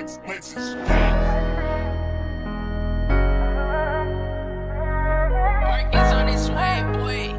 Marcus on his way, boy.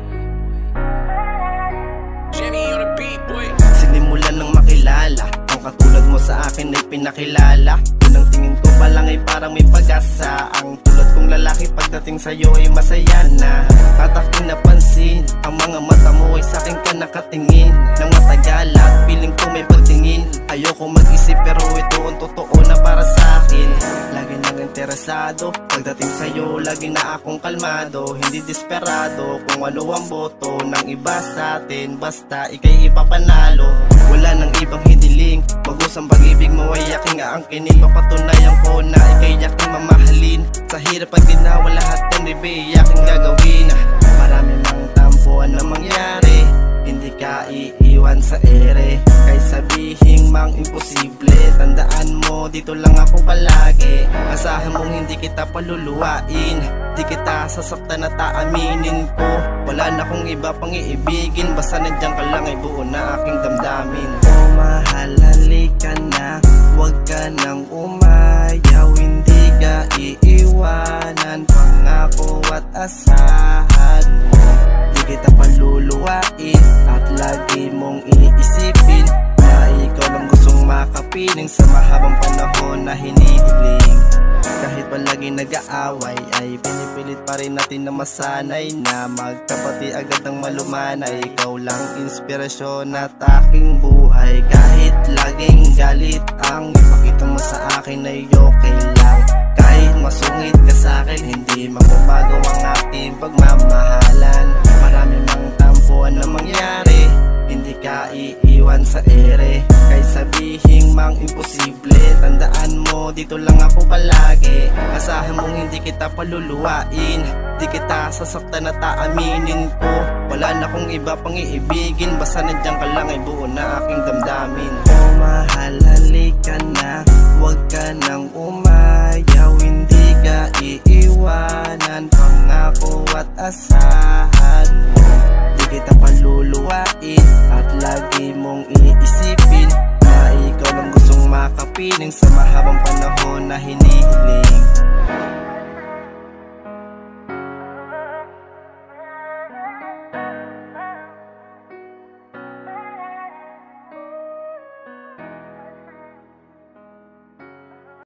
Jimmy on the beat, boy. Sinimulan ng makilala, ang katulad mo sa akin ay pinakilala. Unang tingin ko pa lang ay parang may pag-asa. Ang tulad kong lalaki pagdating sa'yo ay masaya na. At aking napansin, ang mga mata mo ay sa'kin ka nakatingin. Nang matagal at feeling ko may pagtingin. Ayoko mag-isip pero ito ang totoo na para sa'kin. Lagi nang interesado, pagdating sa'yo lagi na akong kalmado. Hindi desperado kung ano ang boto ng iba sa'tin. Basta ika'y ipapanalo. Wala nang ibang hidiling, mag-usang pag-ibig mo ay aking aangkinin. Papatunayan ko na ika'y aking mamahalin. Sa hirap at ginawa lahat ng rebe aking gagawin. Marami mang tampuan na mangyari, hindi ka iiwan sa ere. Kahit sabihin mang imposible, tandaan mo dito lang ako palagi. Asahan mong hindi kita paluluwain, di kita sasaktan at aaminin ko. Wala na kong iba pang iibigin, basta nandiyan ka lang ay buo na aking damdamin. Oh mahal, halika na, huwag ka nang umayaw. Hindi ka iiwanan, pangako at asahan mo. Di kita paluluwain at lagi mong iniisipin na ikaw lang gustong makapiling sa mahabang panahon na hinihiling. Kahit palagi nag-aaway ay pinipilit pa rin natin na masanay na magkapati agad ng malumanay. Ikaw lang inspirasyon at aking buhay. Kahit laging galit ang ipakita mo sa akin ay okay lang. Kahit masungit ka sa akin, hindi magbabago ang ating pagmamahalan. Marami mang tampuan na mangyari, hindi ka iiwan sa ere. Kahit sabihin mang imposible, tandaan mo dito lang ako palagi. Asahan mong hindi kita paluluwain, di kita sasaktan at aaminin ko. Wala na kong iba pang iibigin, basta nandiyan ka lang ay buo na aking damdamin. Oh mahal, halika na, huwag ka nang umayaw. Hindi ka iiwanan, pangako at asahan mo. Di kita paluluwain at lagi mong iniisipin na ikaw lang gustong makapiling sa mahabang panahon na hinihiling.